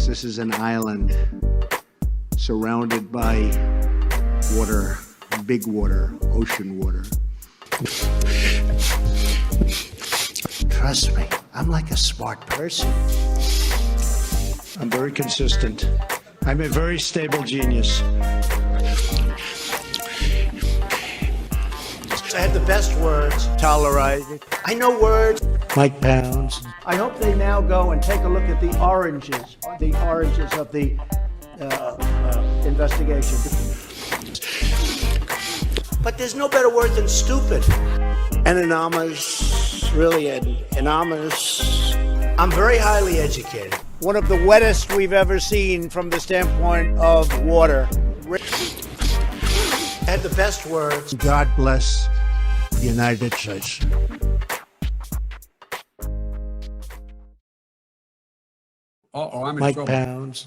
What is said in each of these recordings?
This is an island surrounded by water, big water, ocean water. Trust me, I'm like a smart person. I'm very consistent. I'm a very stable genius. I had the best words. Tolerated. I know words. Mike Pounds. I hope they now go and take a look at the oranges of the investigation. But there's no better word than stupid. Anonymous, really anonymous. I'm very highly educated. One of the wettest we've ever seen from the standpoint of water. I had the best words. God bless the United States. I'm in Mike trouble. Pounds.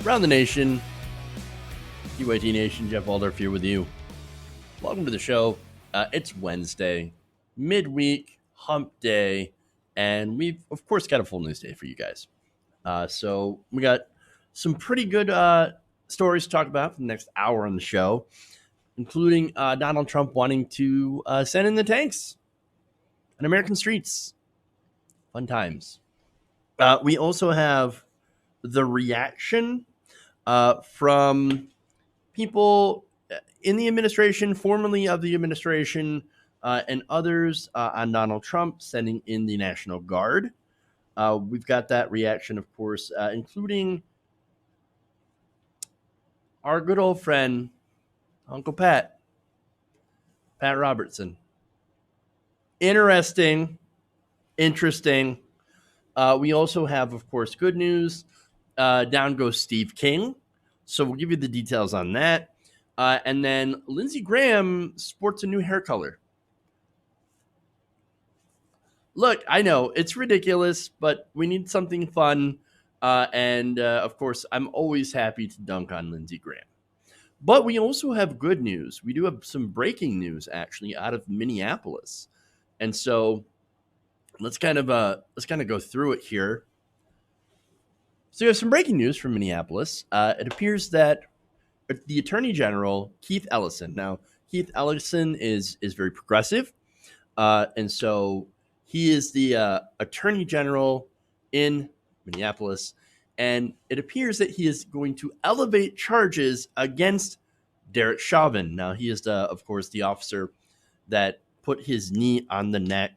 Around the nation, UIT Nation, Jeff Waldorf here with you. Welcome to the show. It's Wednesday, midweek, hump day, and we've, of course, got a full news day for you guys. So we got some pretty good stories to talk about for the next hour on the show, including Donald Trump wanting to send in the tanks on American streets. Fun times. We also have the reaction from people in the administration, formerly of the administration, and others on Donald Trump sending in the National Guard. We've got that reaction, of course, including our good old friend, Uncle Pat Robertson. Interesting. We also have, of course, good news. Down goes Steve King. So we'll give you the details on that. And then Lindsey Graham sports a new hair color. Look, I know it's ridiculous, but we need something fun. And of course, I'm always happy to dunk on Lindsey Graham. But we also have good news. We do have some breaking news, actually, out of Minneapolis. And so let's kind of go through it here. So you have some breaking news from Minneapolis. It appears that the Attorney General, Keith Ellison. Now, Keith Ellison is very progressive. And so he is the Attorney General in Minneapolis. And it appears that he is going to elevate charges against Derek Chauvin. Now, he is, of course, the officer that put his knee on the neck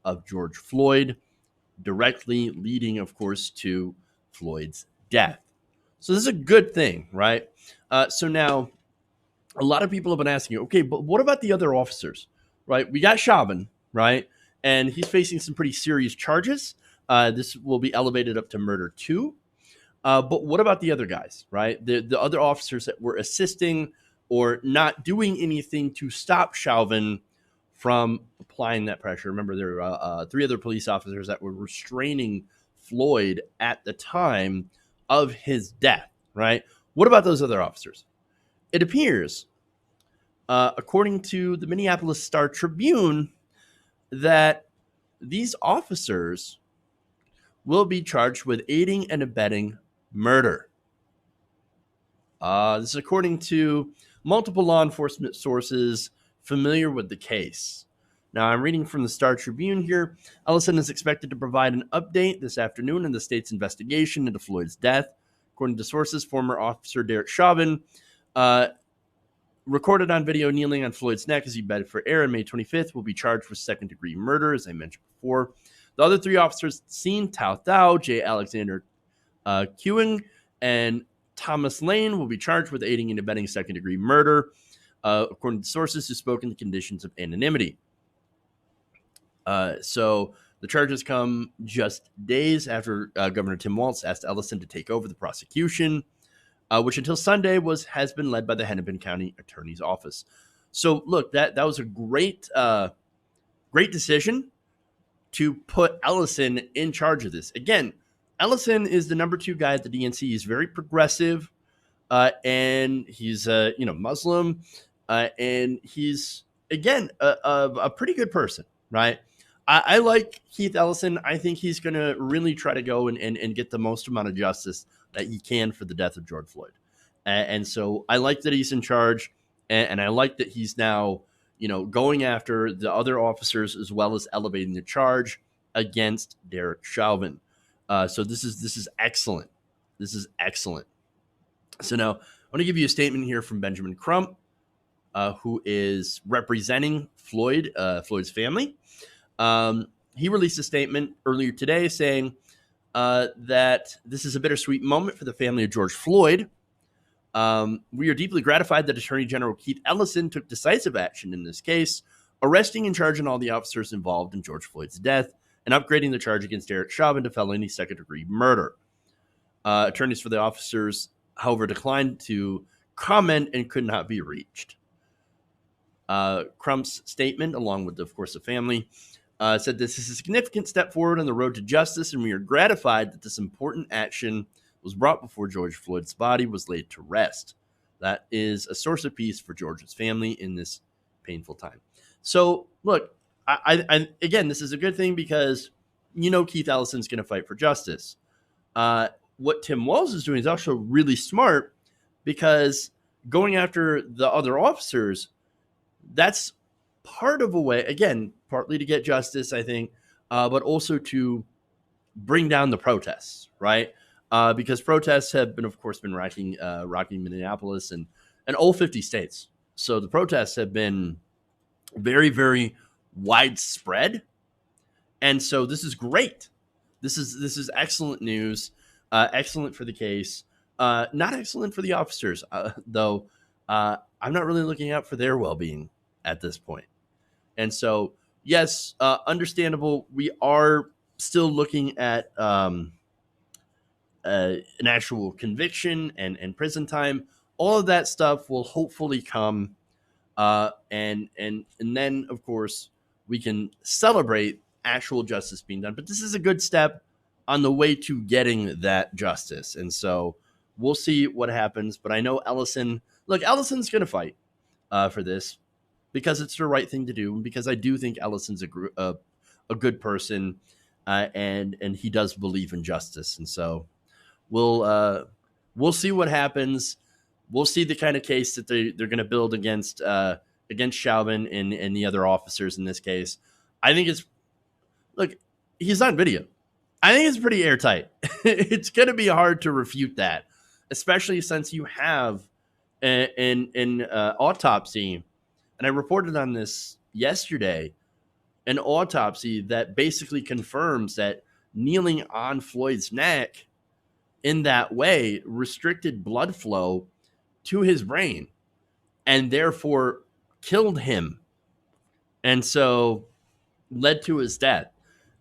of George Floyd, directly leading, of course, to Floyd's death. So this is a good thing, right? So now a lot of people have been asking, okay, but what about the other officers, right? We got Chauvin, right? And he's facing some pretty serious charges. This will be elevated up to murder 2. But what about the other guys, right? The other officers that were assisting or not doing anything to stop Chauvin from applying that pressure. Remember, there were 3 other police officers that were restraining Floyd at the time of his death, right? What about those other officers? It appears, according to the Minneapolis Star Tribune, that these officers will be charged with aiding and abetting murder. This is according to multiple law enforcement sources familiar with the case. Now, I'm reading from the Star Tribune here. Ellison is expected to provide an update this afternoon in the state's investigation into Floyd's death. According to sources, former officer Derek Chauvin recorded on video kneeling on Floyd's neck as he begged for air on May 25th, will be charged with second-degree murder, as I mentioned before. The other 3 officers at the scene, Tao Thao, J. Alexander Queuing, and Thomas Lane, will be charged with aiding and abetting second-degree murder. according to sources who spoke in the conditions of anonymity. So the charges come just days after Governor Tim Walz asked Ellison to take over the prosecution, which until Sunday has been led by the Hennepin County Attorney's Office. So look, that was a great decision to put Ellison in charge of this. Again, Ellison is the number 2 guy at the DNC. He's very progressive, and he's Muslim, and he's again a pretty good person, right? I like Keith Ellison. I think he's going to really try to go and get the most amount of justice that he can for the death of George Floyd. And so I like that he's in charge, and I like that he's now, going after the other officers as well as elevating the charge against Derek Chauvin. So this is excellent. This is excellent. So now I want to give you a statement here from Benjamin Crump, who is representing Floyd's family. He released a statement earlier today saying that this is a bittersweet moment for the family of George Floyd. We are deeply gratified that Attorney General Keith Ellison took decisive action in this case, arresting and charging all the officers involved in George Floyd's death and upgrading the charge against Derek Chauvin to felony second-degree murder. Attorneys for the officers, however, declined to comment and could not be reached. Crump's statement, along with, of course, the family, said this is a significant step forward on the road to justice, and we are gratified that this important action was brought before George Floyd's body was laid to rest. That is a source of peace for George's family in this painful time. So, look, I again, this is a good thing because Keith Ellison's going to fight for justice. What Tim Walz is doing is also really smart because going after the other officers, that's part of a way, again, partly to get justice, I think, but also to bring down the protests, right? Because protests have been, of course, rocking Minneapolis and all 50 states. So the protests have been very, very widespread. And so this is great. This is excellent news, excellent for the case, not excellent for the officers, though I'm not really looking out for their well-being at this point. And so, yes, understandable. We are still looking at an actual conviction and prison time. All of that stuff will hopefully come. And then, of course, we can celebrate actual justice being done. But this is a good step on the way to getting that justice. And so we'll see what happens. But I know Ellison's going to fight for this because it's the right thing to do. And because I do think Ellison's a good person and he does believe in justice. And so we'll see what happens. We'll see the kind of case that they're going to build against Chauvin and the other officers in this case. I think he's on video. I think it's pretty airtight. It's going to be hard to refute that, especially since you have an autopsy. And I reported on this yesterday, an autopsy that basically confirms that kneeling on Floyd's neck in that way restricted blood flow to his brain and therefore killed him. And so led to his death.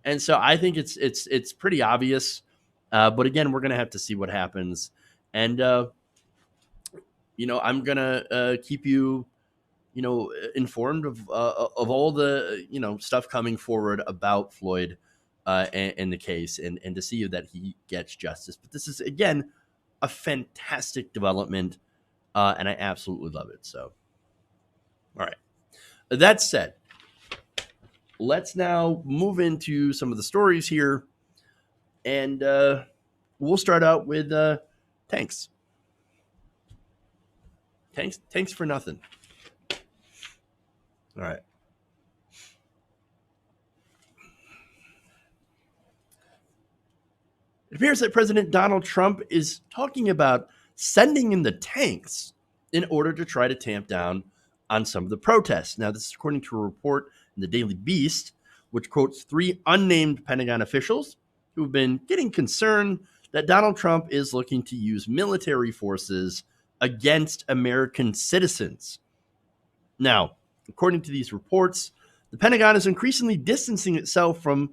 And so I think it's pretty obvious. But again, we're going to have to see what happens. And, I'm going to keep you, informed of all the, stuff coming forward about Floyd and the case and to see that he gets justice. But this is, again, a fantastic development. And I absolutely love it. So, all right. That said, let's now move into some of the stories here. And we'll start out with tanks. Tanks for nothing. All right. It appears that President Donald Trump is talking about sending in the tanks in order to try to tamp down on some of the protests. Now, this is according to a report in the Daily Beast, which quotes 3 unnamed Pentagon officials who have been getting concerned that Donald Trump is looking to use military forces against American citizens Now, according to these reports, the Pentagon is increasingly distancing itself from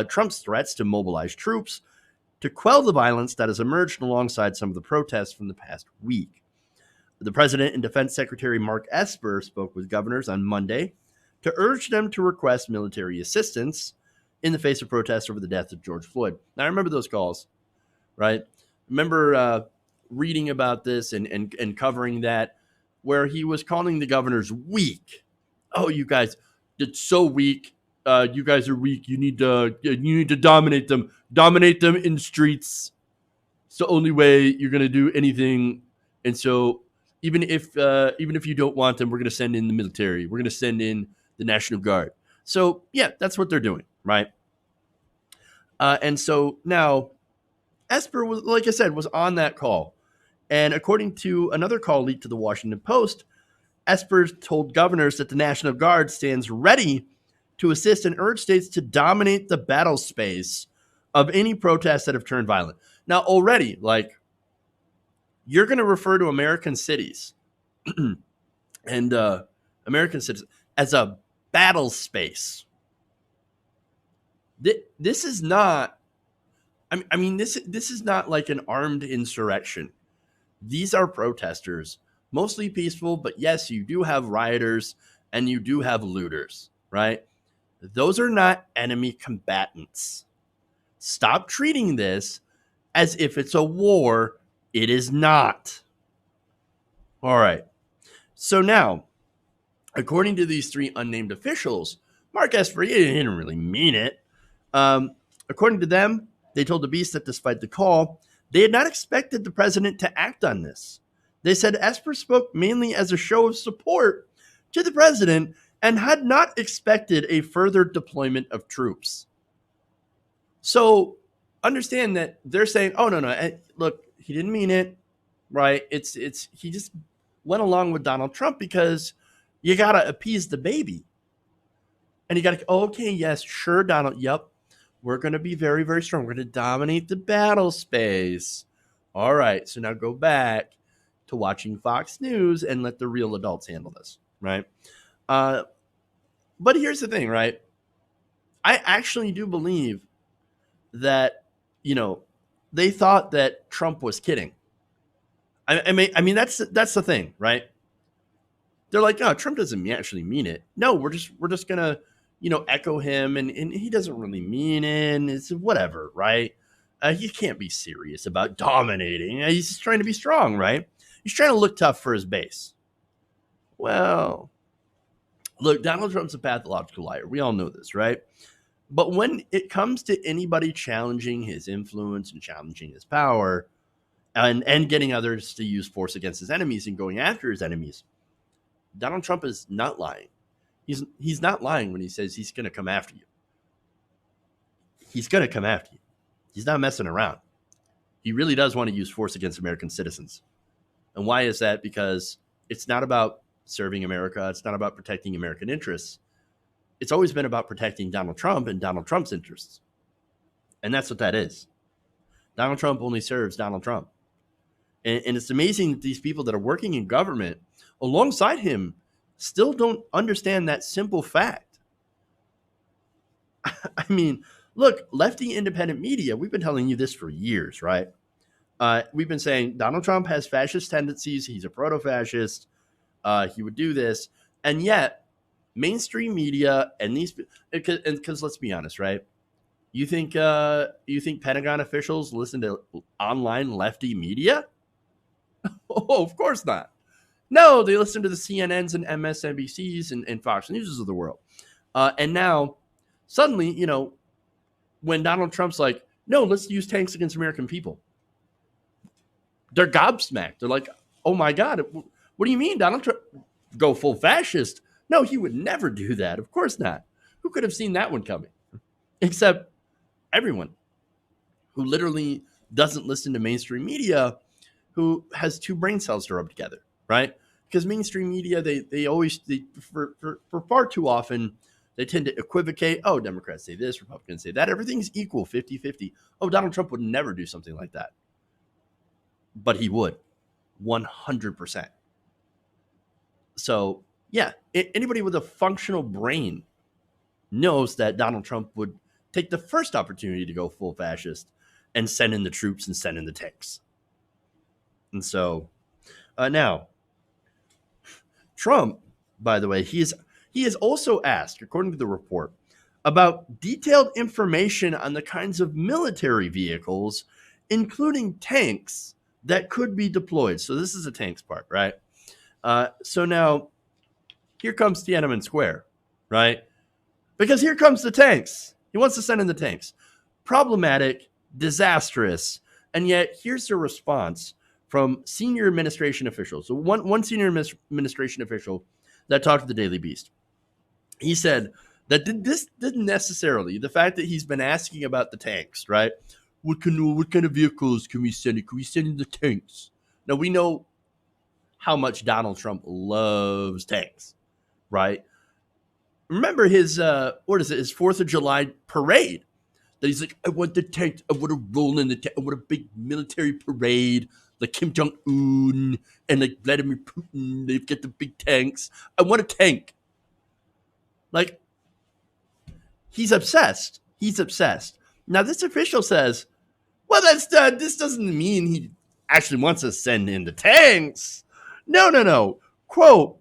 Trump's threats to mobilize troops to quell the violence that has emerged alongside some of the protests from the past week. The President and Defense Secretary Mark Esper spoke with governors on Monday to urge them to request military assistance in the face of protests over the death of George Floyd. Now, I remember those calls, right? Remember reading about this and covering that, where he was calling the governors weak. Oh, you guys, it's so weak. You guys are weak. You need to dominate them. Dominate them in streets. It's the only way you're going to do anything. And so even if you don't want them, we're going to send in the military. We're going to send in the National Guard. So yeah, that's what they're doing, right? And so now Esper was, like I said, was on that call. And according to another call leaked to the Washington Post, Esper told governors that the National Guard stands ready to assist and urge states to dominate the battle space of any protests that have turned violent. Now, already, like, you're going to refer to American cities and American citizens as a battle space. This is not, I mean, this is not like an armed insurrection. These are protesters, mostly peaceful, but yes, you do have rioters and you do have looters, right? Those are not enemy combatants. Stop treating this as if it's a war. It is not. All right. So now, according to these three unnamed officials, Mark Esper, he didn't really mean it. According to them, they told the Beast that despite the call, they had not expected the president to act on this. They said Esper spoke mainly as a show of support to the president and had not expected a further deployment of troops. So understand that they're saying, oh, no, look, he didn't mean it, right? He just went along with Donald Trump because you got to appease the baby. And you got to, okay, yes, sure, Donald, yep. We're going to be very, very strong. We're going to dominate the battle space. All right, so now go back to watching Fox News and let the real adults handle this, right? But here's the thing, right? I actually do believe that, they thought that Trump was kidding. I mean, that's the thing, right? They're like, oh, Trump doesn't actually mean it. No, we're just gonna, echo him, and he doesn't really mean it. And it's whatever, right? He can't be serious about dominating. He's just trying to be strong, right? He's trying to look tough for his base. Well, look, Donald Trump's a pathological liar. We all know this, right? But when it comes to anybody challenging his influence and challenging his power and getting others to use force against his enemies and going after his enemies, Donald Trump is not lying. He's not lying when he says he's going to come after you. He's going to come after you. He's not messing around. He really does want to use force against American citizens. And why is that? Because it's not about serving America. It's not about protecting American interests. It's always been about protecting Donald Trump and Donald Trump's interests. And that's what that is. Donald Trump only serves Donald Trump. And it's amazing that these people that are working in government alongside him still don't understand that simple fact. I mean, look, lefty independent media, we've been telling you this for years, right? We've been saying Donald Trump has fascist tendencies. He's a proto-fascist. He would do this. And yet, mainstream media and these, because let's be honest, right? You think Pentagon officials listen to online lefty media? Oh, of course not. No, they listen to the CNNs and MSNBCs and Fox News of the world. And now, suddenly, when Donald Trump's like, no, let's use tanks against American people, they're gobsmacked. They're like, oh my God, what do you mean, Donald Trump? Go full fascist? No, he would never do that. Of course not. Who could have seen that one coming? Except everyone who literally doesn't listen to mainstream media, who has two brain cells to rub together, right? Because mainstream media, they always, for far too often, they tend to equivocate. Oh, Democrats say this, Republicans say that. Everything's equal, 50-50. Oh, Donald Trump would never do something like that. But he would, 100%. So Yeah, anybody with a functional brain knows that Donald Trump would take the first opportunity to go full fascist and send in the troops and send in the tanks. And so now, Trump, by the way, he is also asked, according to the report, about detailed information on the kinds of military vehicles, including tanks, that could be deployed. So this is a tanks part, right? So now, here comes Tiananmen Square, right? Because here comes the tanks. He wants to send in the tanks. Problematic, disastrous, and yet here's the response from senior administration officials. So one senior administration official that talked to the Daily Beast, he said that this didn't necessarily, the fact that he's been asking about the tanks, right? What kind of vehicles can we send in? Can we send in the tanks? Now, we know how much Donald Trump loves tanks, right? Remember his, his 4th of July parade that he's like, I want the tank. I want to roll in the tank. I want a big military parade like Kim Jong-un and like Vladimir Putin. They've got the big tanks. I want a tank. Like, he's obsessed. He's obsessed. Now, this official says, well, this doesn't mean he actually wants to send in the tanks. No. Quote,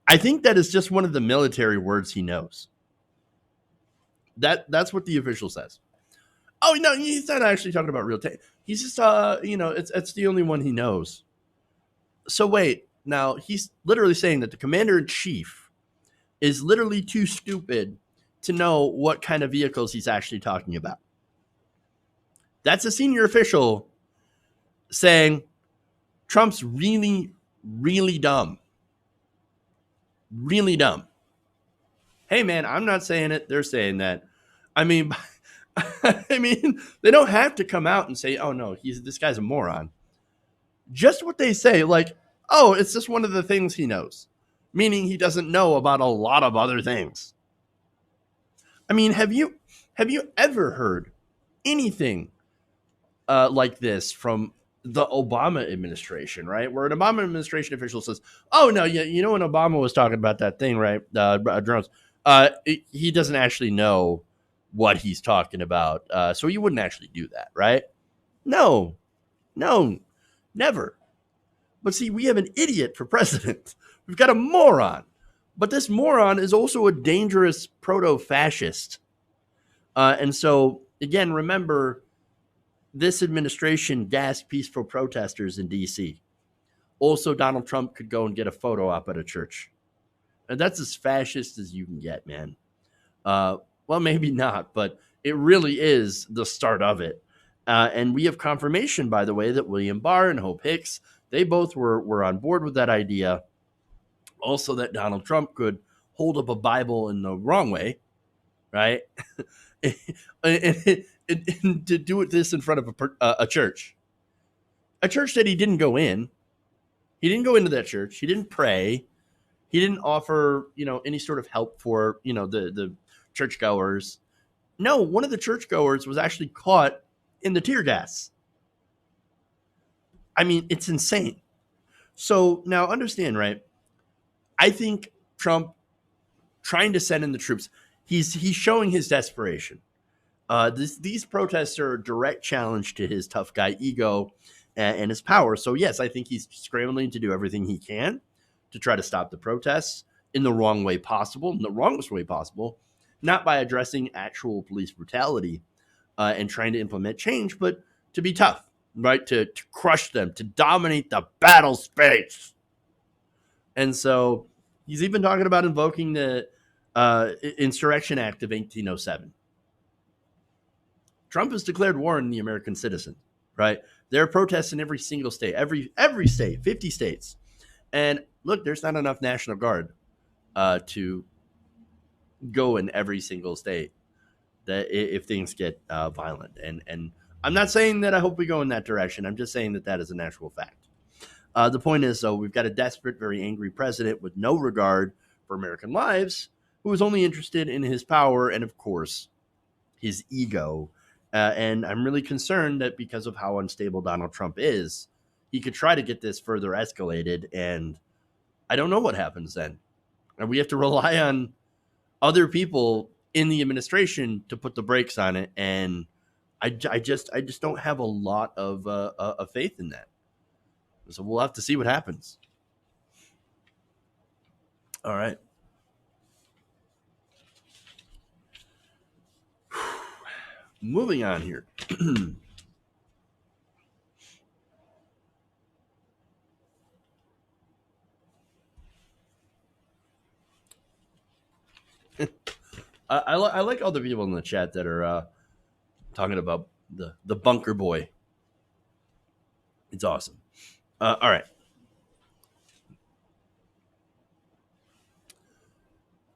I think that is just one of the military words he knows. That's what the official says. Oh, no, he's not actually talking about real tanks. He's just, it's the only one he knows. So wait, now he's literally saying that the commander-in-chief is literally too stupid to know what kind of vehicles he's actually talking about. That's a senior official saying Trump's really, really dumb. Really dumb. Hey, man, I'm not saying it. They're saying that. I mean, they don't have to come out and say, oh, no, this guy's a moron. Just what they say, like, oh, it's just one of the things he knows, meaning he doesn't know about a lot of other things. I mean, have you ever heard anything like this from the Obama administration, right? Where an Obama administration official says, oh, no, yeah, you know, when Obama was talking about that thing, right? Drones, he doesn't actually know what he's talking about. So he wouldn't actually do that, right? No, never. But see, we have an idiot for president. We've got a moron. But this moron is also a dangerous proto-fascist. And so, again, remember, this administration gassed peaceful protesters in D.C. Also, Donald Trump could go and get a photo op at a church. And that's as fascist as you can get, man. Well, maybe not, but it really is the start of it. And we have confirmation, by the way, that William Barr and Hope Hicks, they both were on board with that idea. Also, that Donald Trump could hold up a Bible in the wrong way, right? and to do this in front of a church. A church that he didn't go in. He didn't go into that church. He didn't pray. He didn't offer, any sort of help for, the churchgoers. No, one of the churchgoers was actually caught in the tear gas. I mean, it's insane. So now understand, right? I think Trump trying to send in the troops, he's showing his desperation. These protests are a direct challenge to his tough guy ego and his power. So yes, I think he's scrambling to do everything he can to try to stop the protests in the wrong way possible, in the wrongest way possible, not by addressing actual police brutality and trying to implement change, but to be tough, right? To crush them, to dominate the battle space. And so he's even talking about invoking the Insurrection Act of 1807. Trump has declared war on the American citizen, right? There are protests in every single state, every state, 50 states. And look, there's not enough National Guard to go in every single state that if things get violent. And I'm not saying that I hope we go in that direction. I'm just saying that is an actual fact. The point is, though, we've got a desperate, very angry president with no regard for American lives, who is only interested in his power and, of course, his ego. And I'm really concerned that because of how unstable Donald Trump is, he could try to get this further escalated. And I don't know what happens then. And we have to rely on other people in the administration to put the brakes on it. And I just don't have a lot of faith in that. So we'll have to see what happens. All right. Moving on here. I like all the people in the chat that are talking about the bunker boy. It's awesome. All right.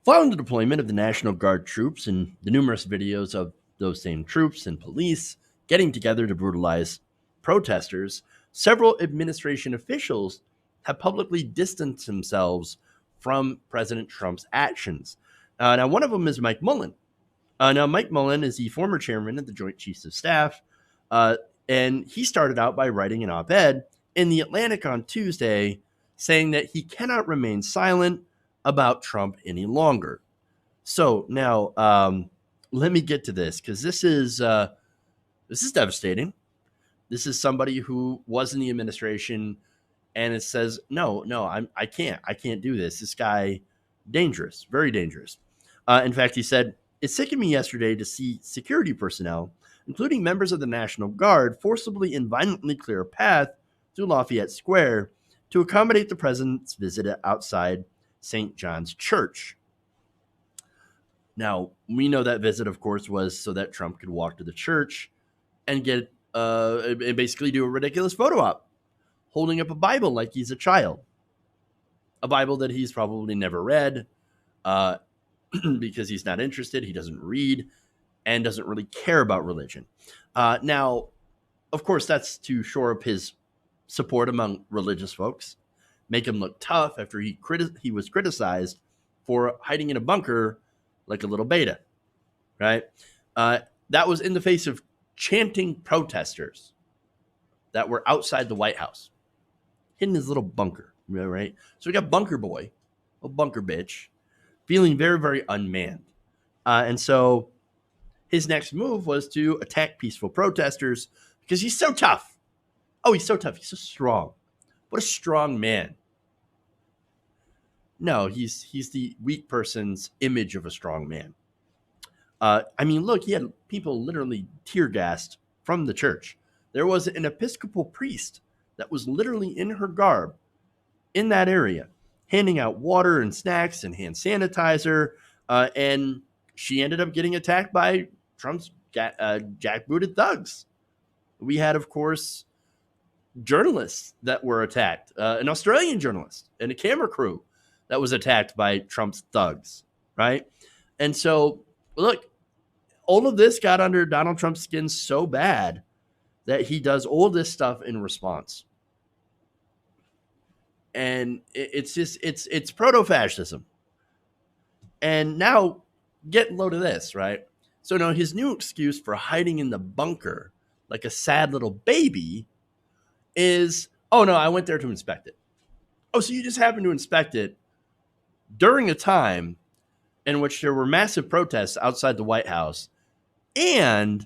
Following the deployment of the National Guard troops and the numerous videos of those same troops and police getting together to brutalize protesters, several administration officials have publicly distanced themselves from President Trump's actions. Now, one of them is Mike Mullen. Now, Mike Mullen is the former chairman of the Joint Chiefs of Staff, and he started out by writing an op-ed in The Atlantic on Tuesday saying that he cannot remain silent about Trump any longer. So now, let me get to this, because this is devastating. This is somebody who was in the administration, and it says, no, I can't do this. This guy, dangerous, very dangerous. In fact, he said, "It sickened me yesterday to see security personnel, including members of the National Guard, forcibly and violently clear a path through Lafayette Square to accommodate the president's visit outside St. John's Church." Now, we know that visit, of course, was so that Trump could walk to the church and get and basically do a ridiculous photo op, holding up a Bible like he's a child, a Bible that he's probably never read because he's not interested, he doesn't read, and doesn't really care about religion. Now, of course, that's to shore up his support among religious folks, make him look tough after he was criticized for hiding in a bunker like a little beta, right? That was in the face of chanting protesters that were outside the White House, hidden in his little bunker, right? So we got bunker boy, a bunker bitch, feeling very, very unmanned. And so his next move was to attack peaceful protesters because he's so tough. Oh, he's so tough. He's so strong. What a strong man. No, he's the weak person's image of a strong man. I mean, look, he had people literally tear gassed from the church. There was an Episcopal priest that was literally in her garb in that area, handing out water and snacks and hand sanitizer. And she ended up getting attacked by Trump's jackbooted thugs. We had, of course, journalists that were attacked, an Australian journalist and a camera crew that was attacked by Trump's thugs, right? And so, look, all of this got under Donald Trump's skin so bad that he does all this stuff in response. And it's proto-fascism. And now, get low to this, right? So now his new excuse for hiding in the bunker like a sad little baby is, oh no, I went there to inspect it. Oh, so you just happened to inspect it during a time in which there were massive protests outside the White House, and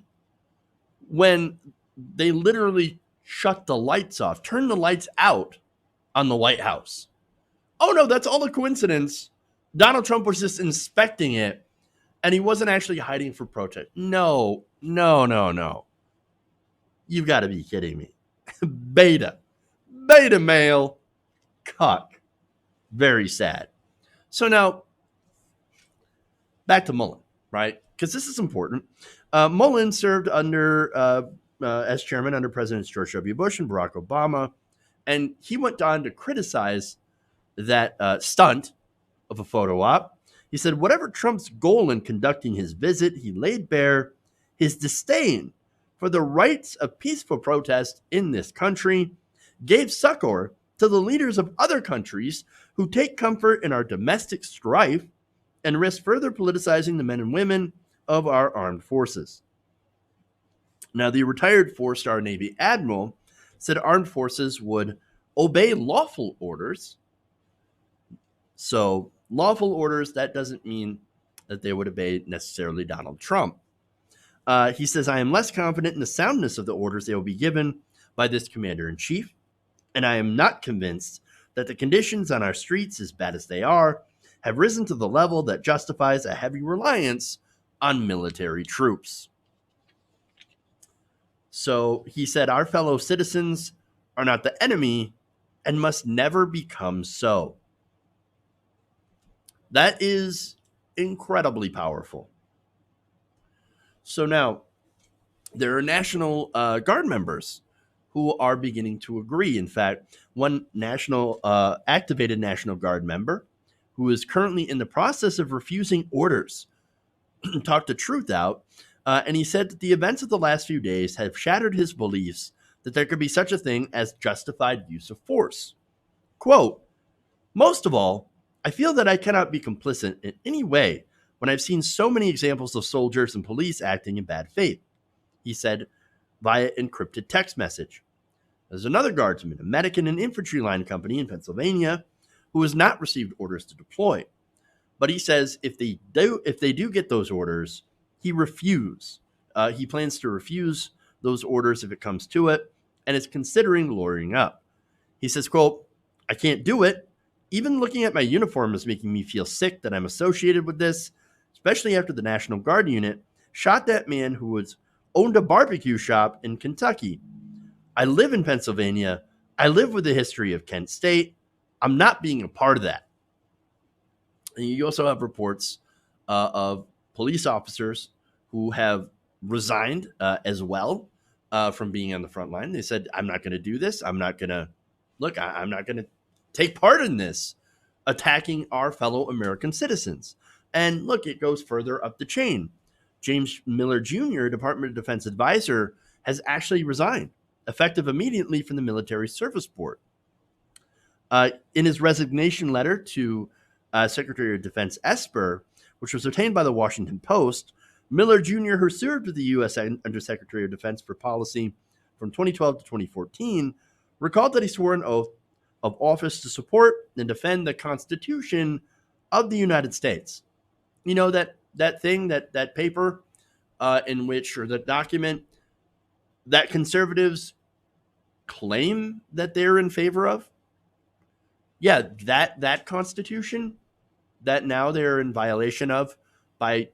when they literally shut the lights off, turned the lights out on the White House. Oh no, that's all a coincidence. Donald Trump was just inspecting it, and he wasn't actually hiding for protest. No. You've got to be kidding me. Beta male, cuck. Very sad. So now, back to Mullen, right? Because this is important. Mullen served under as chairman under Presidents George W. Bush and Barack Obama, and he went on to criticize that stunt of a photo op. He said, whatever Trump's goal in conducting his visit, he laid bare his disdain for the rights of peaceful protest in this country, gave succor to the leaders of other countries who take comfort in our domestic strife and risk further politicizing the men and women of our armed forces. Now, the retired four-star Navy admiral said armed forces would obey lawful orders. So lawful orders, that doesn't mean that they would obey necessarily Donald Trump. He says, I am less confident in the soundness of the orders they will be given by this commander-in-chief, and I am not convinced that the conditions on our streets, as bad as they are, have risen to the level that justifies a heavy reliance on military troops. So he said, our fellow citizens are not the enemy and must never become so. That is incredibly powerful. So now, there are National Guard members who are beginning to agree. In fact, one activated National Guard member who is currently in the process of refusing orders talked the truth out, and he said that the events of the last few days have shattered his beliefs that there could be such a thing as justified use of force. Quote, most of all, I feel that I cannot be complicit in any way when I've seen so many examples of soldiers and police acting in bad faith, he said via encrypted text message. There's another guardsman, a medic in an infantry line company in Pennsylvania, who has not received orders to deploy. But he says if they do get those orders, he plans to refuse those orders if it comes to it, and is considering lawyering up. He says, quote, I can't do it. Even looking at my uniform is making me feel sick that I'm associated with this, especially after the National Guard unit shot that man who owned a barbecue shop in Kentucky. I live in Pennsylvania. I live with the history of Kent State. I'm not being a part of that. And you also have reports of police officers who have resigned as well from being on the front line. They said, I'm not going to do this. I'm not going to take part in this, attacking our fellow American citizens. And look, it goes further up the chain. James Miller Jr., Department of Defense advisor, has actually resigned, effective immediately from the Military Service Board. In his resignation letter to Secretary of Defense Esper, which was obtained by the Washington Post, Miller Jr., who served with the U.S. Undersecretary of Defense for Policy from 2012 to 2014, recalled that he swore an oath of office to support and defend the Constitution of the United States. You know, that thing, that paper in which, or the document that conservatives claim that they're in favor of? Yeah, that Constitution that now they're in violation of by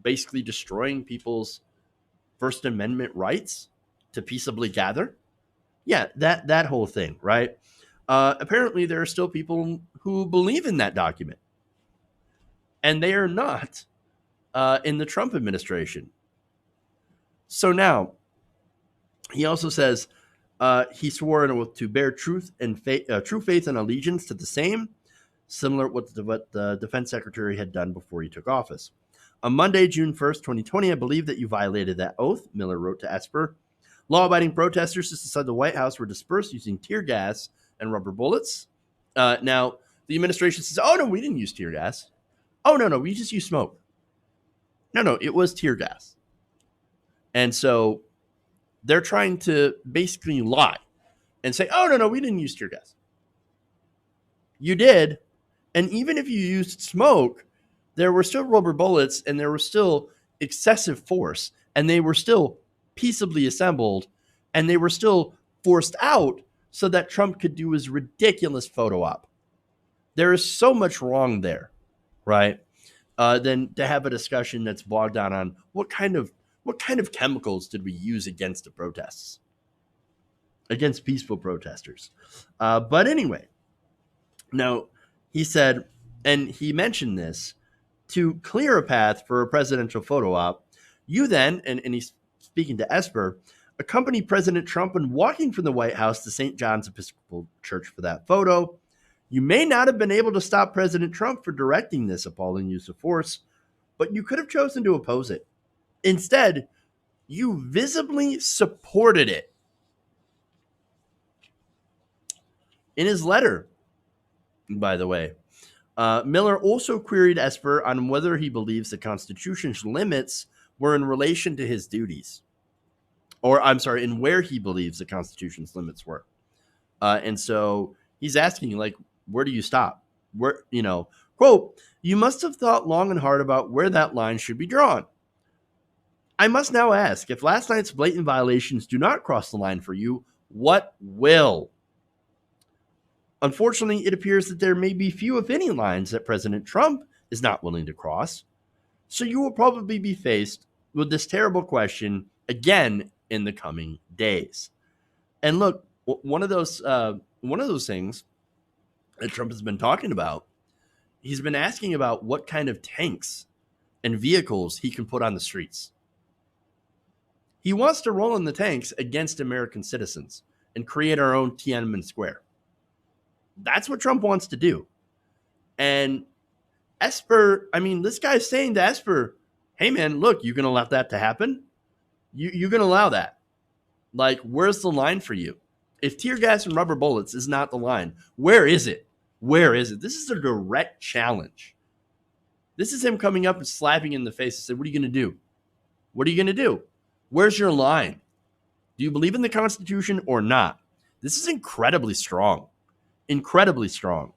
basically destroying people's First Amendment rights to peaceably gather. Yeah, that whole thing, right? Apparently, there are still people who believe in that document, and they are not in the Trump administration. So now, he also says he swore an oath to bear truth and true faith and allegiance to the same, similar to what the defense secretary had done before he took office. On Monday, June 1st, 2020, I believe that you violated that oath, Miller wrote to Esper. Law-abiding protesters just inside the White House were dispersed using tear gas and rubber bullets. Now, the administration says, oh, no, we didn't use tear gas. Oh, no, we just used smoke. No, it was tear gas. And so they're trying to basically lie and say, oh, no, we didn't use tear gas. You did. And even if you used smoke, there were still rubber bullets and there was still excessive force, and they were still peaceably assembled, and they were still forced out so that Trump could do his ridiculous photo op. There is so much wrong there, right? Than to have a discussion that's bogged down on what kind of chemicals did we use against the protests, against peaceful protesters. But anyway, now he said, and he mentioned this, to clear a path for a presidential photo op, you then, and he's speaking to Esper, accompany President Trump in walking from the White House to St. John's Episcopal Church for that photo. You may not have been able to stop President Trump for directing this appalling use of force, but you could have chosen to oppose it. Instead, you visibly supported it. In his letter, by the way, Miller also queried Esper on whether he believes the Constitution's limits were in relation to his duties. Or, I'm sorry, in where he believes the Constitution's limits were. And so he's asking, like, where do you stop? Where Quote, "You must have thought long and hard about where that line should be drawn. I must now ask, if last night's blatant violations do not cross the line for you, what will? Unfortunately, it appears that there may be few, if any, lines that President Trump is not willing to cross. So you will probably be faced with this terrible question again in the coming days." And look, one of those things that Trump has been talking about, he's been asking about what kind of tanks and vehicles he can put on the streets. He wants to roll in the tanks against American citizens and create our own Tiananmen Square. That's what Trump wants to do. And Esper, I mean, this guy's saying to Esper, hey, man, look, you going to allow that to happen? You're going to allow that? Like, where's the line for you? If tear gas and rubber bullets is not the line, where is it? Where is it? This is a direct challenge. This is him coming up and slapping in the face and saying, what are you going to do? What are you going to do? Where's your line? Do you believe in the Constitution or not? This is incredibly strong. Incredibly strong.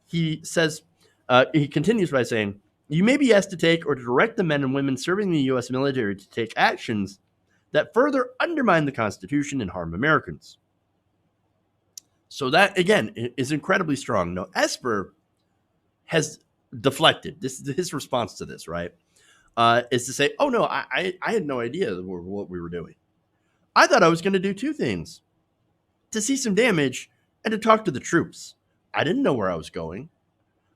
He says, he continues by saying, you may be asked to take or to direct the men and women serving in the U.S. military to take actions that further undermine the Constitution and harm Americans. So that, again, is incredibly strong. Now, Esper has deflected. This is his response to this, right? Is to say, oh, no, I had no idea what we were doing. I thought I was going to do two things: to see some damage and to talk to the troops. I didn't know where I was going.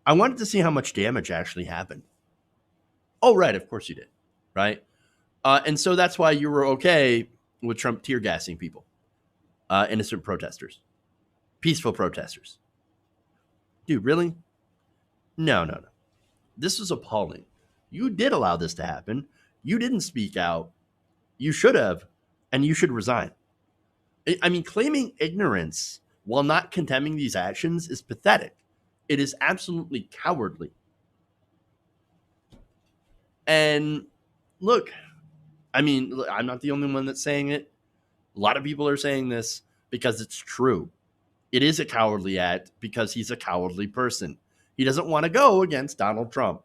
I wanted to see how much damage actually happened. Oh, right. Of course you did. Right. And so that's why you were okay with Trump tear gassing people, innocent protesters, peaceful protesters. Dude, really? No. This was appalling. You did allow this to happen. You didn't speak out. You should have, and you should resign. I mean, claiming ignorance while not condemning these actions is pathetic. It is absolutely cowardly. And look, I mean, I'm not the only one that's saying it. A lot of people are saying this because it's true. It is a cowardly act because he's a cowardly person. He doesn't want to go against Donald Trump.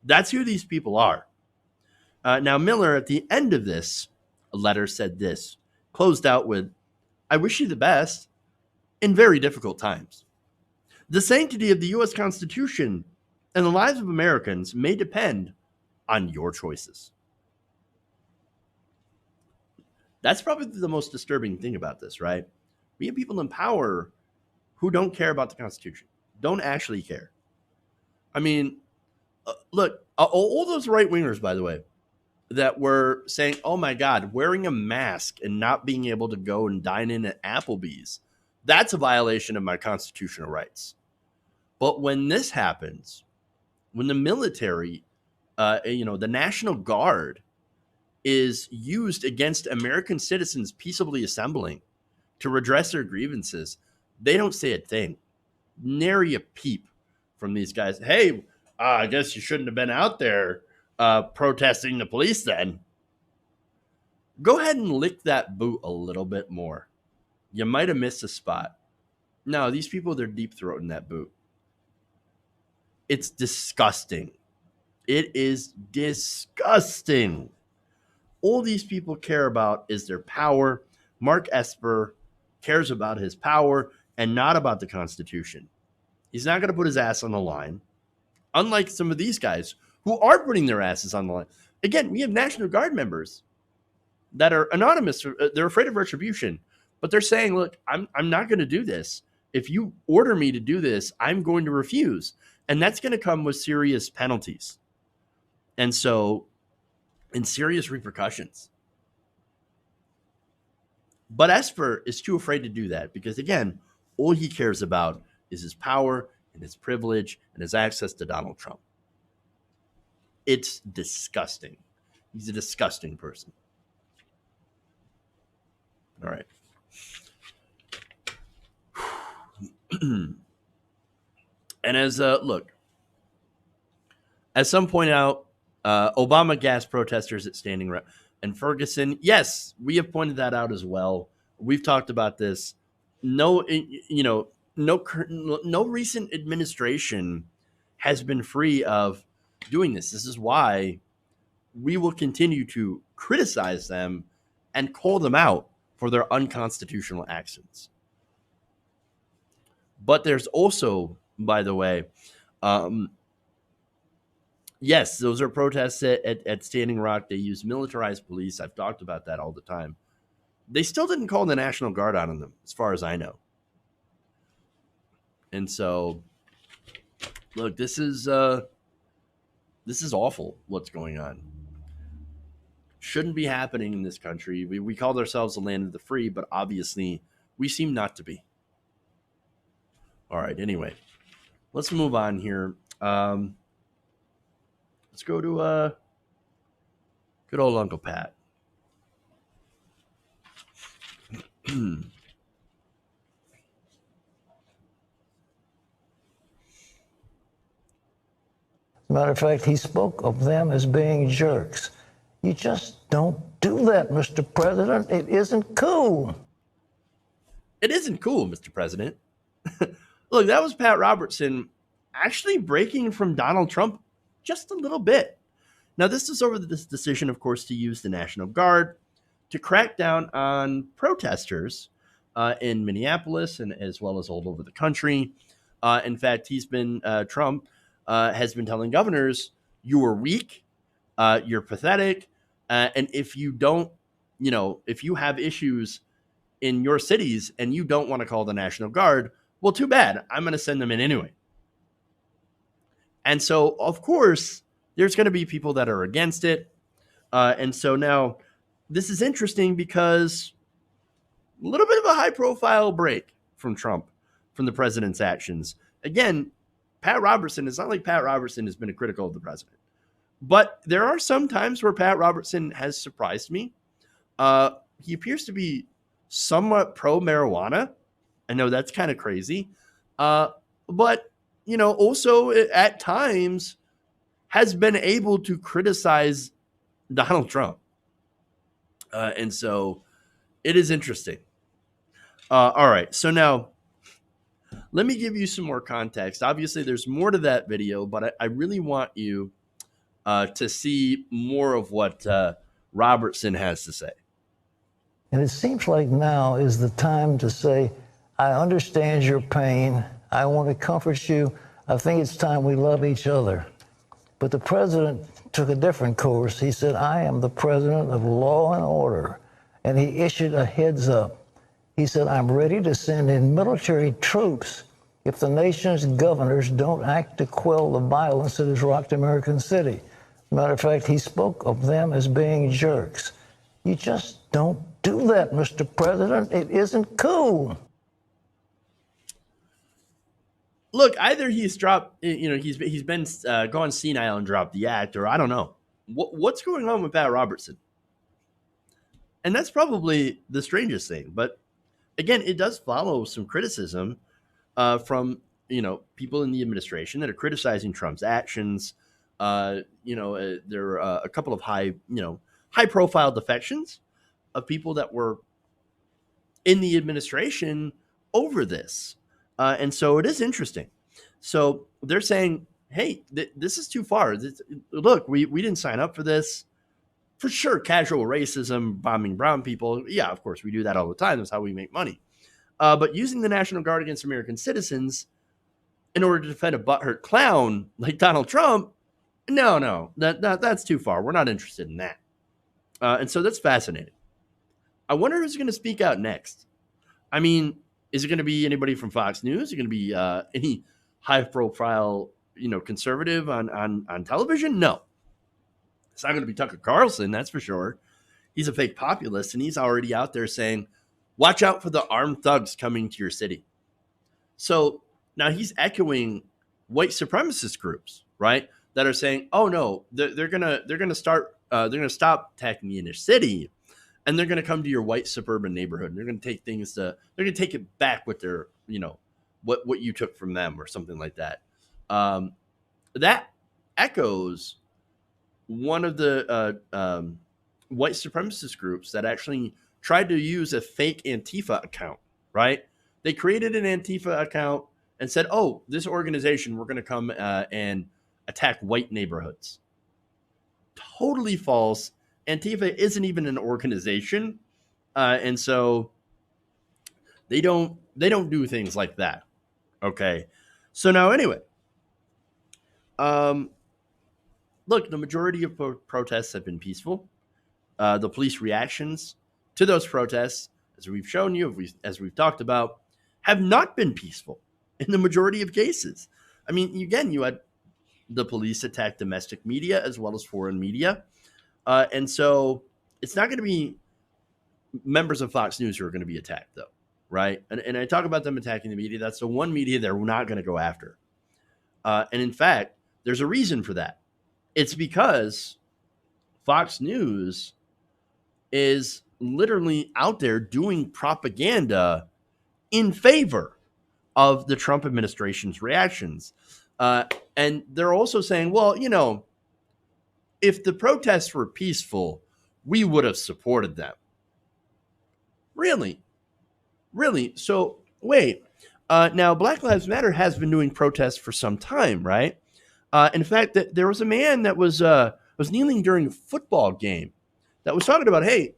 That's who these people are. Now, Miller, at the end of this letter, said this, closed out with, I wish you the best in very difficult times. The sanctity of the U.S. Constitution and the lives of Americans may depend on your choices. That's probably the most disturbing thing about this, right? We have people in power who don't care about the Constitution, don't actually care. I mean, look, all those right-wingers, by the way, that were saying, oh my God, wearing a mask and not being able to go and dine in at Applebee's, that's a violation of my constitutional rights. But when this happens, when the military, the National Guard is used against American citizens peaceably assembling to redress their grievances, they don't say a thing. Nary a peep from these guys. Hey, I guess you shouldn't have been out there protesting the police then. Go ahead and lick that boot a little bit more. You might have missed a spot. No, these people, they're deep throating that boot. It's disgusting. It is disgusting. All these people care about is their power. Mark Esper cares about his power and not about the Constitution. He's not going to put his ass on the line. Unlike some of these guys who are putting their asses on the line. Again, we have National Guard members that are anonymous. They're afraid of retribution, but they're saying, look, I'm not going to do this. If you order me to do this, I'm going to refuse. And that's going to come with serious penalties. And so, and serious repercussions. But Esper is too afraid to do that because, again, all he cares about is his power and his privilege and his access to Donald Trump. It's disgusting. He's a disgusting person. All right. And as some point out, Obama gas protesters at Standing Rock and Ferguson. Yes, we have pointed that out as well. We've talked about this. No, no recent administration has been free of doing this. This is why we will continue to criticize them and call them out for their unconstitutional actions. But there's also, by the way, yes, those are protests at Standing Rock. They use militarized police. I've talked about that all the time. They still didn't call the National Guard out on them, as far as I know. And so, look, this is awful what's going on. Shouldn't be happening in this country. We called ourselves the land of the free, but obviously we seem not to be. All right, anyway, let's move on here. Let's go to good old Uncle Pat. Matter of fact, he spoke of them as being jerks. You just don't do that, Mr. President. It isn't cool. It isn't cool, Mr. President. Look, that was Pat Robertson actually breaking from Donald Trump just a little bit. Now, this is over this decision, of course, to use the National Guard to crack down on protesters in Minneapolis and as well as all over the country. In fact, Trump has been telling governors, you are weak, you're pathetic, and if you don't, if you have issues in your cities and you don't want to call the National Guard, well, too bad. I'm going to send them in anyway. And so, of course, there's going to be people that are against it. And so now this is interesting because a little bit of a high-profile break from Trump, from the president's actions. Again, Pat Robertson, it's not like Pat Robertson has been critical of the president. But there are some times where Pat Robertson has surprised me. He appears to be somewhat pro-marijuana. I know that's kind of crazy. But, also at times has been able to criticize Donald Trump. And so it is interesting. All right. So now let me give you some more context. Obviously, there's more to that video, but I really want you to see more of what Robertson has to say. And it seems like now is the time to say, I understand your pain. I want to comfort you. I think it's time we love each other. But the president took a different course. He said, I am the president of law and order. And he issued a heads up. He said, I'm ready to send in military troops if the nation's governors don't act to quell the violence that has rocked American city. Matter of fact, he spoke of them as being jerks. You just don't do that, Mr. President. It isn't cool. Look, either he's dropped, he's been gone senile and dropped the act, or I don't know. What's going on with Pat Robertson? And that's probably the strangest thing. But again, it does follow some criticism from, people in the administration that are criticizing Trump's actions. There are a couple of high-profile defections of people that were in the administration over this. And so it is interesting. So they're saying, hey, this is too far. Look, we didn't sign up for this. For sure, casual racism, bombing brown people. Yeah, of course, we do that all the time. That's how we make money. But using the National Guard against American citizens in order to defend a butthurt clown like Donald Trump, no, that's too far. We're not interested in that. And so that's fascinating. I wonder who's going to speak out next. I mean, is it going to be anybody from Fox News? Is it going to be any high-profile, conservative on television? No. It's not going to be Tucker Carlson, that's for sure. He's a fake populist, and he's already out there saying, watch out for the armed thugs coming to your city. So now he's echoing white supremacist groups, right, that are saying, oh, no, they're going to stop attacking the inner city. And they're going to come to your white suburban neighborhood. And they're going to take they're going to take it back with their, what you took from them or something like that. That echoes one of the white supremacist groups that actually tried to use a fake Antifa account, right? They created an Antifa account and said, oh, this organization, we're going to come and attack white neighborhoods. Totally false. Antifa isn't even an organization. And so they don't do things like that. Okay. So now, anyway, look, the majority of protests have been peaceful. The police reactions to those protests, as we've shown you, as we've talked about, have not been peaceful in the majority of cases. I mean, again, you had the police attack domestic media as well as foreign media. And so it's not going to be members of Fox News who are going to be attacked, though, right? And I talk about them attacking the media. That's the one media they're not going to go after. And in fact, there's a reason for that. It's because Fox News is literally out there doing propaganda in favor of the Trump administration's reactions. And they're also saying, well, you know, if the protests were peaceful, we would have supported them. Really? Really? So, wait. Now, Black Lives Matter has been doing protests for some time, right? In fact, there was a man that was kneeling during a football game that was talking about, hey,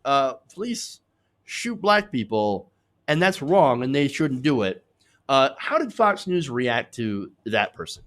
police shoot black people, and that's wrong, and they shouldn't do it. How did Fox News react to that person?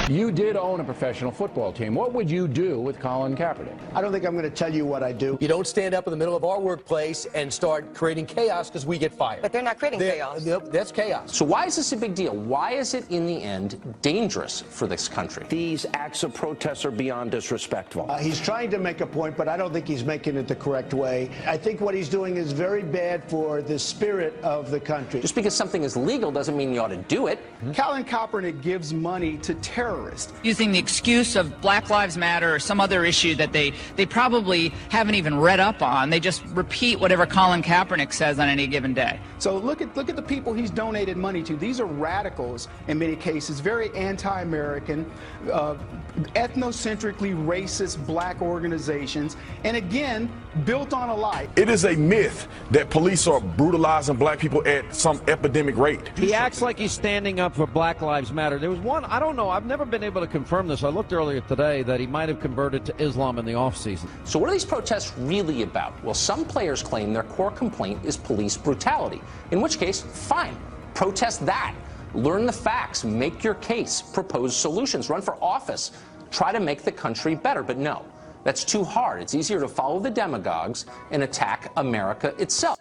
You did own a professional football team. What would you do with Colin Kaepernick? I don't think I'm going to tell you what I do. You don't stand up in the middle of our workplace and start creating chaos because we get fired. But they're not creating chaos. That's chaos. So why is this a big deal? Why is it, in the end, dangerous for this country? These acts of protest are beyond disrespectful. He's trying to make a point, but I don't think he's making it the correct way. I think what he's doing is very bad for the spirit of the country. Just because something is legal doesn't mean you ought to do it. Colin Kaepernick gives money to terrorists. Using the excuse of Black Lives Matter or some other issue that they probably haven't even read up on. They just repeat whatever Colin Kaepernick says on any given day. So look at the people he's donated money to. These are radicals in many cases, very anti-American, ethnocentrically racist black organizations, and again, built on a lie. It is a myth that police are brutalizing black people at some epidemic rate. He acts like he's standing up for Black Lives Matter. There was one, I don't know, I've never been able to confirm this. I looked earlier today that he might have converted to Islam in the offseason. So what are these protests really about? Well, some players claim their core complaint is police brutality, in which case, fine, protest that. Learn the facts, make your case, propose solutions, run for office, try to make the country better. But no, that's too hard. It's easier to follow the demagogues and attack America itself.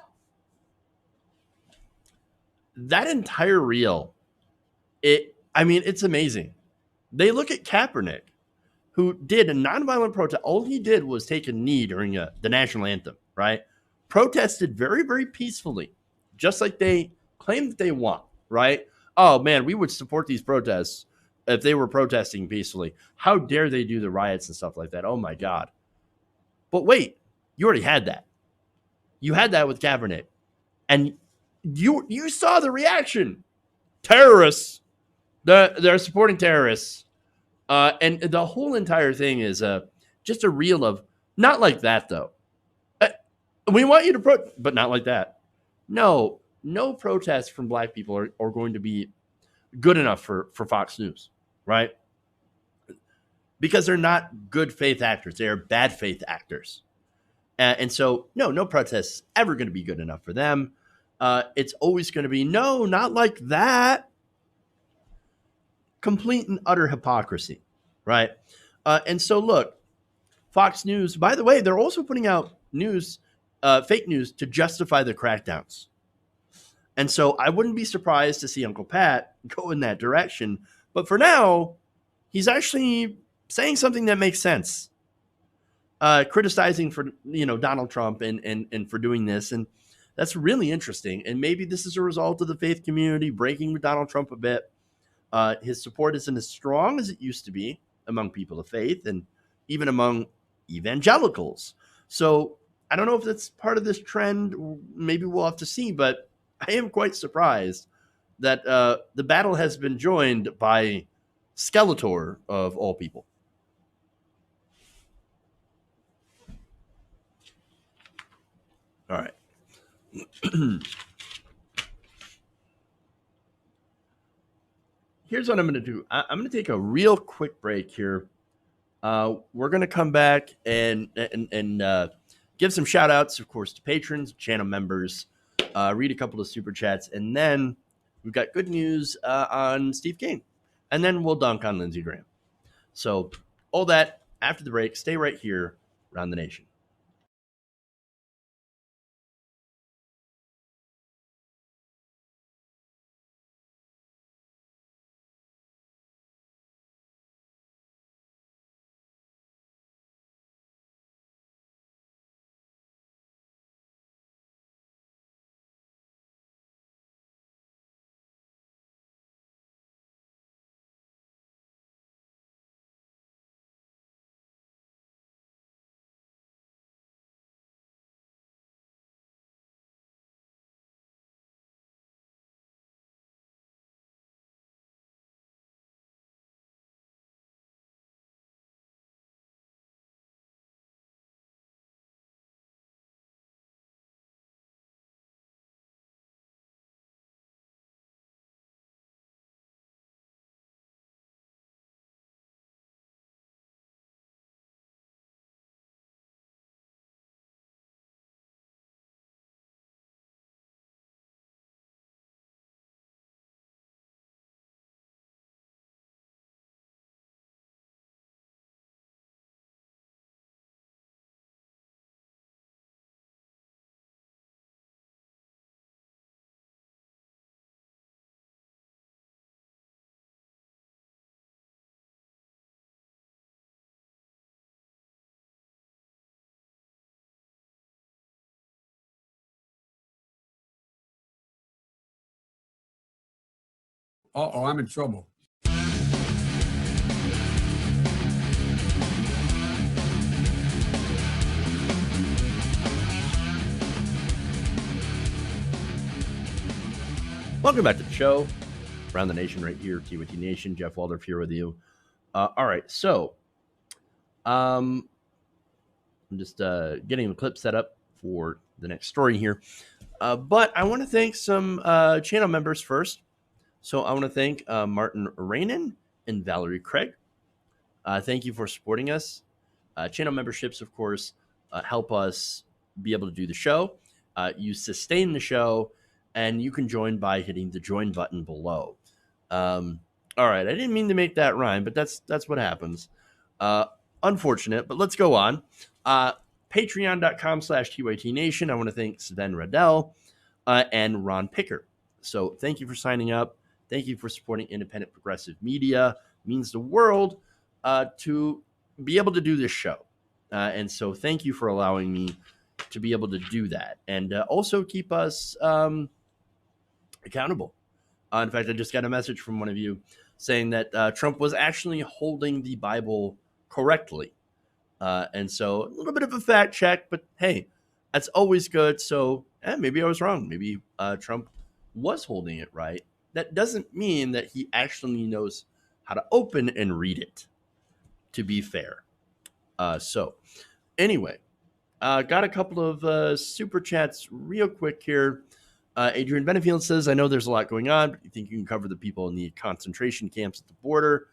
That entire reel, it's amazing. They look at Kaepernick, who did a nonviolent protest. All he did was take a knee during the national anthem, right? Protested very, very peacefully, just like they claim that they want, right? Oh, man, we would support these protests if they were protesting peacefully. How dare they do the riots and stuff like that? Oh, my God. But wait, you already had that. You had that with Kaepernick. And you saw the reaction. Terrorists. They're supporting terrorists. And the whole entire thing is just a reel of, not like that, though. We want you to but not like that. No protests from black people are going to be good enough for Fox News, right? Because they're not good faith actors. They are bad faith actors. And so, no protests ever going to be good enough for them. It's always going to be, no, not like that. Complete and utter hypocrisy, right? And so, look, Fox News, by the way, they're also putting out news, fake news to justify the crackdowns. And so I wouldn't be surprised to see Uncle Pat go in that direction. But for now, he's actually saying something that makes sense. Criticizing for, Donald Trump and for doing this. And that's really interesting. And maybe this is a result of the faith community breaking with Donald Trump a bit. His support isn't as strong as it used to be among people of faith and even among evangelicals. So I don't know if that's part of this trend. Maybe we'll have to see, but I am quite surprised that the battle has been joined by Skeletor of all people. All right. here's what I'm going to do. I'm going to take a real quick break here. We're going to come back and give some shout outs, of course, to patrons, channel members, read a couple of super chats, and then we've got good news on Steve Kane. And then we'll dunk on Lindsey Graham. So all that after the break. Stay right here around the nation. Uh-oh, I'm in trouble. Welcome back to the show. Around the nation right here, TWT Nation. Jeff Waldorf here with you. All right, so I'm just getting the clip set up for the next story here. But I want to thank some channel members first. So I want to thank Martin Rainin and Valerie Craig. Thank you for supporting us. Channel memberships, of course, help us be able to do the show. You sustain the show, and you can join by hitting the join button below. All right, I didn't mean to make that rhyme, but that's what happens. Unfortunate, but let's go on. Patreon.com/TYTNation. I want to thank Sven Radell and Ron Picker. So thank you for signing up. Thank you for supporting independent progressive media. It means the world to be able to do this show. And so thank you for allowing me to be able to do that. And also keep us accountable. In fact, I just got a message from one of you saying that Trump was actually holding the Bible correctly. And so a little bit of a fact check, but hey, that's always good. So maybe I was wrong. Maybe Trump was holding it right. That doesn't mean that he actually knows how to open and read it, to be fair. So anyway, got a couple of super chats real quick here. Adrian Benefield says, I know there's a lot going on, but you think you can cover the people in the concentration camps at the border?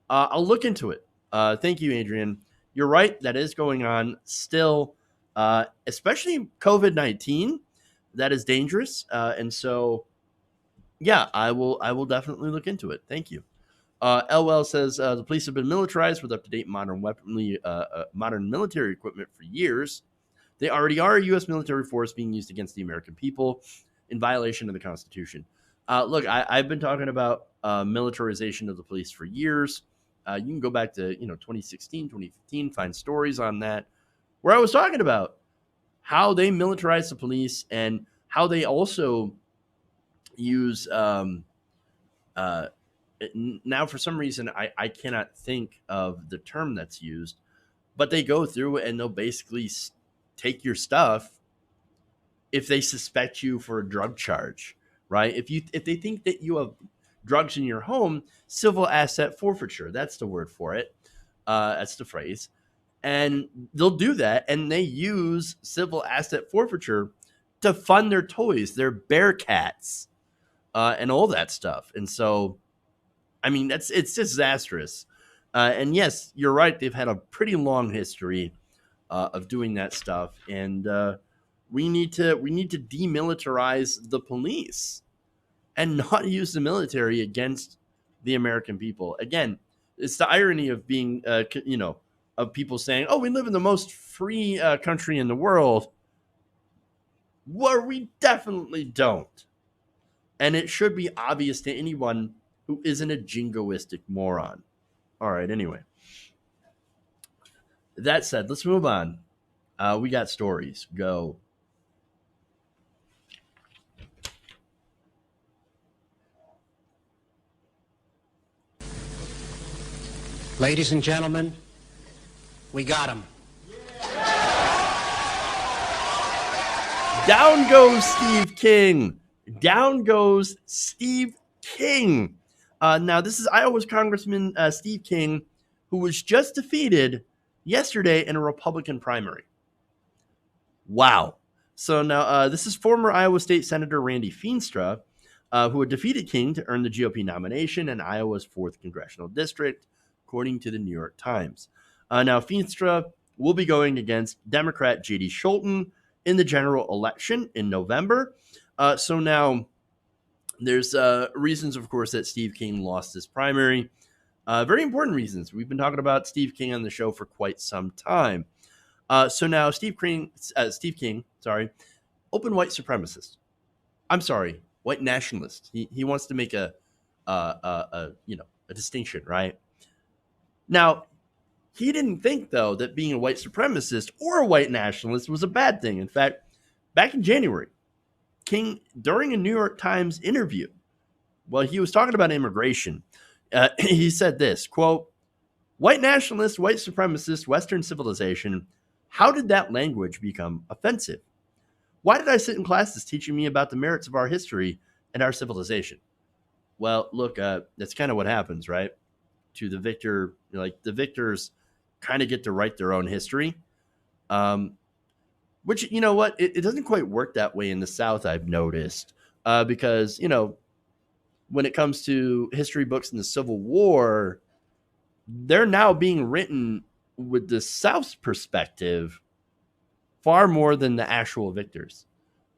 I'll look into it. Thank you, Adrian. You're right. That is going on still, especially COVID-19. That is dangerous. And so, yeah, I will definitely look into it. Thank you. LL says the police have been militarized with up-to-date modern military equipment for years. They already are a U.S. military force being used against the American people in violation of the Constitution. Look, I've been talking about militarization of the police for years. You can go back to 2016, 2015, find stories on that where I was talking about how they militarize the police and how they also use now for some reason I cannot think of the term that's used, but they go through and they'll basically take your stuff if they suspect you for a drug charge, right? If they think that you have drugs in your home, civil asset forfeiture, that's the word for it. That's the phrase. And they'll do that, and they use civil asset forfeiture to fund their toys, their Bearcats, and all that stuff. And so, I mean, it's disastrous. And yes, you're right. They've had a pretty long history of doing that stuff, and we need to demilitarize the police and not use the military against the American people. Again, it's the irony of being, of people saying, "Oh, we live in the most free country in the world," where we definitely don't. And it should be obvious to anyone who isn't a jingoistic moron. All right, anyway. That said, let's move on. We got stories. Go. Ladies and gentlemen, we got him. Down goes Steve King. Down goes Steve King. Now, this is Iowa's Congressman Steve King, who was just defeated yesterday in a Republican primary. Wow. So now this is former Iowa State Senator Randy Feenstra, who had defeated King to earn the GOP nomination in Iowa's 4th Congressional District, according to the New York Times. Now, Feenstra will be going against Democrat J.D. Scholten in the general election in November. So now there's reasons, of course, that Steve King lost this primary. Very important reasons. We've been talking about Steve King on the show for quite some time. So now Steve King, open white supremacist. I'm sorry, white nationalist. He wants to make a distinction, right? Now, he didn't think, though, that being a white supremacist or a white nationalist was a bad thing. In fact, back in January, King, during a New York Times interview, while he was talking about immigration, he said this, quote, "White nationalist, white supremacist, Western civilization, how did that language become offensive? Why did I sit in classes teaching me about the merits of our history and our civilization?" Well, look, that's kind of what happens, right? To the victor, like the victors kind of get to write their own history. Which, you know what, it doesn't quite work that way in the South, I've noticed, because, when it comes to history books in the Civil War, they're now being written with the South's perspective far more than the actual victors.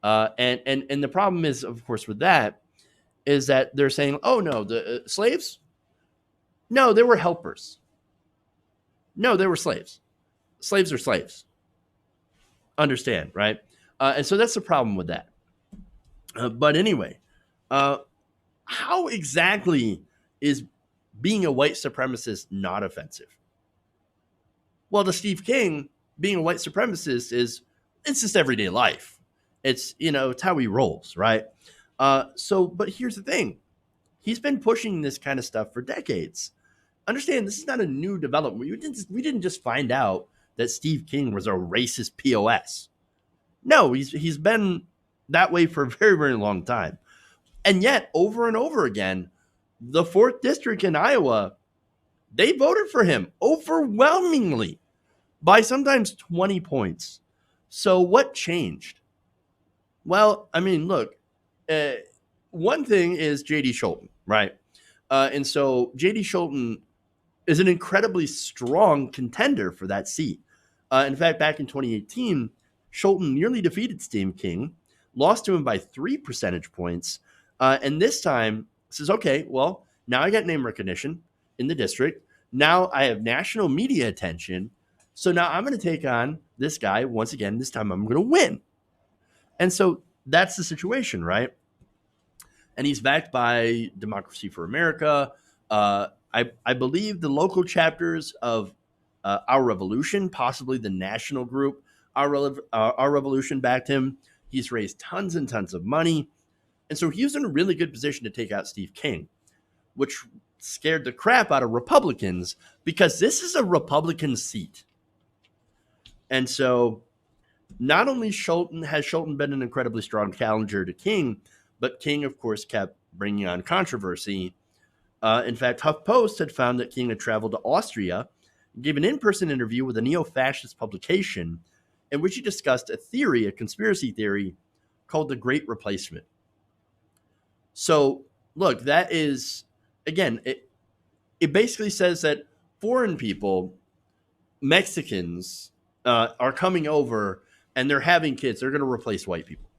And the problem is, of course, with that, is that they're saying, oh, no, the slaves? No, they were helpers. No, they were slaves. Slaves are slaves. Understand, right? And so that's the problem with that. But anyway, how exactly is being a white supremacist not offensive? Well, to Steve King, being a white supremacist it's just everyday life. It's, it's how he rolls, right? But here's the thing. He's been pushing this kind of stuff for decades. Understand, this is not a new development. We didn't just find out that Steve King was a racist POS. No, he's been that way for a very, very long time. And yet, over and over again, the 4th District in Iowa, they voted for him overwhelmingly by sometimes 20 points. So what changed? Well, I mean, look, one thing is J.D. Scholten, right? And so J.D. Scholten is an incredibly strong contender for that seat. In fact, back in 2018, Scholten nearly defeated Steve King, lost to him by 3 percentage points, and this time says, okay, well, now I got name recognition in the district. Now I have national media attention. So now I'm going to take on this guy once again. This time I'm going to win. And so that's the situation, right? And he's backed by Democracy for America. I believe the local chapters of Our Revolution, possibly the national group, Our Revolution backed him. He's raised tons and tons of money. And so he was in a really good position to take out Steve King, which scared the crap out of Republicans because this is a Republican seat. And so not only has Scholten been an incredibly strong challenger to King, but King, of course, kept bringing on controversy. In fact, HuffPost had found that King had traveled to Austria and gave an in-person interview with a neo-fascist publication in which he discussed a conspiracy theory called the Great Replacement. So, look, that is, again, it basically says that foreign people, Mexicans, are coming over and they're having kids. They're going to replace white people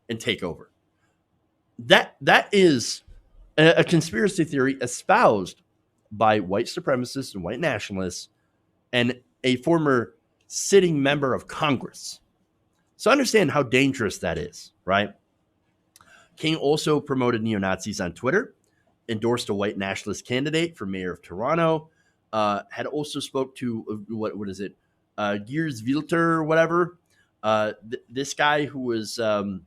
and take over. That is a conspiracy theory espoused by white supremacists and white nationalists and a former sitting member of Congress. So understand how dangerous that is, right? King also promoted neo-Nazis on Twitter, endorsed a white nationalist candidate for mayor of Toronto, had also spoke to, what is it, Geers Wilter or whatever, this guy who was, an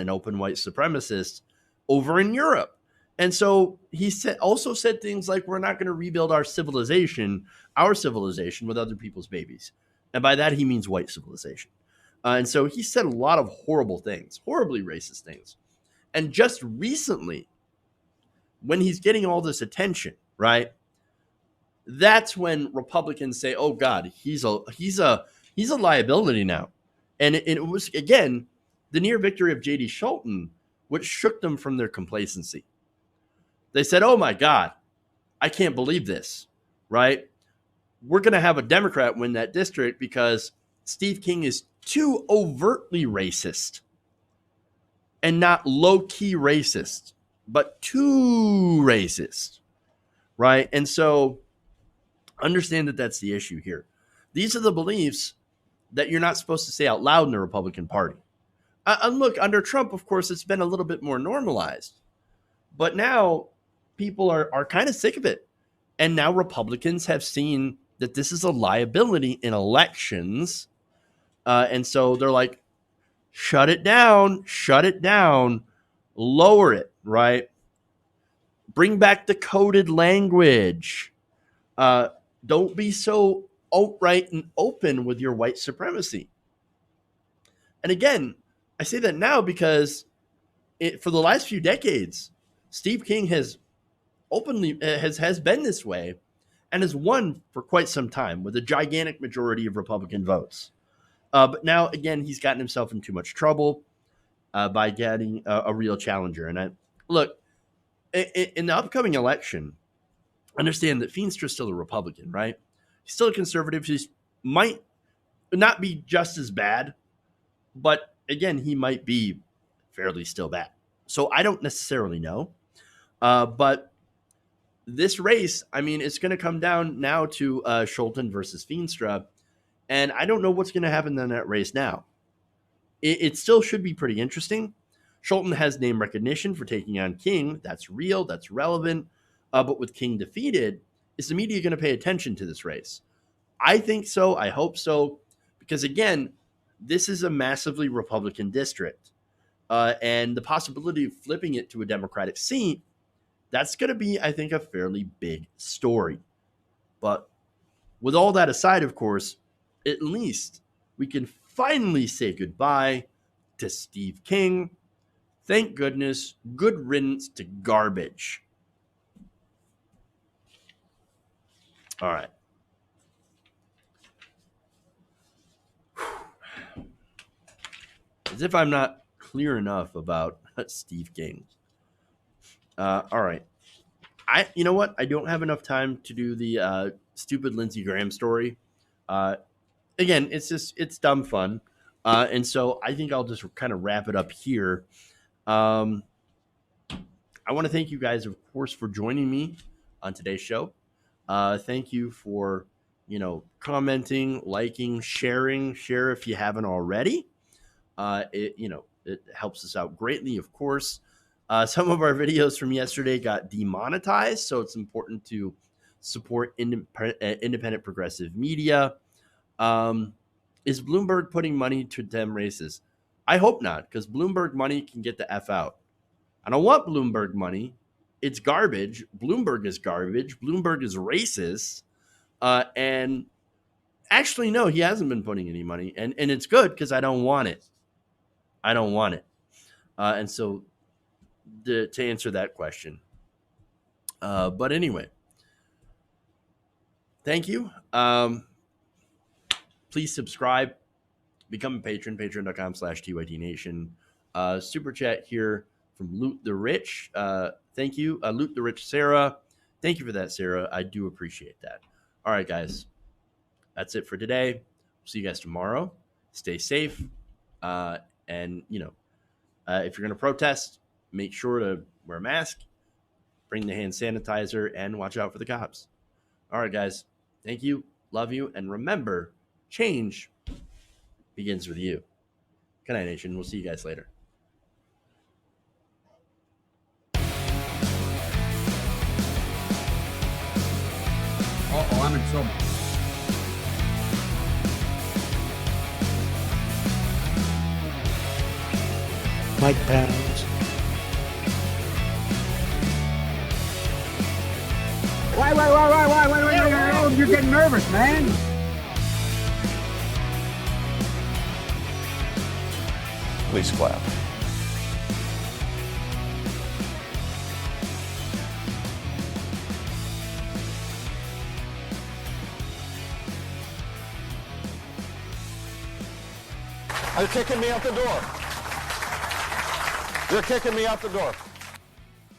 open white supremacist over in Europe. And so he also said things like, we're not going to rebuild our civilization with other people's babies. And by that, he means white civilization. And so he said a lot of horrible things, horribly racist things. And just recently, when he's getting all this attention, right, that's when Republicans say, oh, God, he's a liability now. And it was, again, the near victory of J.D. Scholten, which shook them from their complacency. They said, oh, my God, I can't believe this, right? We're going to have a Democrat win that district because Steve King is too overtly racist and not low-key racist, but too racist, right? And so understand that that's the issue here. These are the beliefs that you're not supposed to say out loud in the Republican Party. And look, under Trump, of course, it's been a little bit more normalized. But now people are kind of sick of it. And now Republicans have seen that this is a liability in elections. And so they're like, shut it down, lower it, right? Bring back the coded language. Don't be so outright and open with your white supremacy. And again, I say that now because for the last few decades, Steve King has openly has been this way and has won for quite some time with a gigantic majority of Republican votes. But now, again, he's gotten himself in too much trouble by getting a real challenger. And look, in the upcoming election, understand that Feenstra's still a Republican, right? He's still a conservative. He might not be just as bad, but again, he might be fairly still bad. So I don't necessarily know. But this race, I mean, it's going to come down now to Scholten versus Feenstra. And I don't know what's going to happen in that race now. It still should be pretty interesting. Scholten has name recognition for taking on King. That's real. That's relevant. But with King defeated, is the media going to pay attention to this race? I think so. I hope so. Because again, this is a massively Republican district. And the possibility of flipping it to a Democratic seat, that's going to be, I think, a fairly big story. But with all that aside, of course, at least we can finally say goodbye to Steve King. Thank goodness. Good riddance to garbage. All right. As if I'm not clear enough about Steve King. All right. You know what? I don't have enough time to do the stupid Lindsey Graham story. Again, it's dumb fun. And so I think I'll just kind of wrap it up here. I want to thank you guys, of course, for joining me on today's show. Thank you for, commenting, liking, sharing. Share if you haven't already. It helps us out greatly, of course. Some of our videos from yesterday got demonetized, so it's important to support independent progressive media. Is Bloomberg putting money to dem races? I hope not, because Bloomberg money can get the F out. I don't want Bloomberg money. It's garbage. Bloomberg is garbage. Bloomberg is racist. And actually, no, he hasn't been putting any money. And it's good because I don't want it. I don't want it. And so to answer that question. But anyway, thank you. Please subscribe. Become a patron, patreon.com/TYTNation. Super chat here from Loot the Rich. Thank you. Loot the Rich Sarah. Thank you for that, Sarah. I do appreciate that. All right, guys. That's it for today. See you guys tomorrow. Stay safe. And, if you're going to protest, make sure to wear a mask, bring the hand sanitizer, and watch out for the cops. All right, guys. Thank you. Love you. And remember, change begins with you. Good night, Nation. We'll see you guys later. Uh-oh, I'm in trouble. Mike Pounds. Wait. You're getting nervous, man. Please clap. They're kicking me out the door. They're kicking me out the door.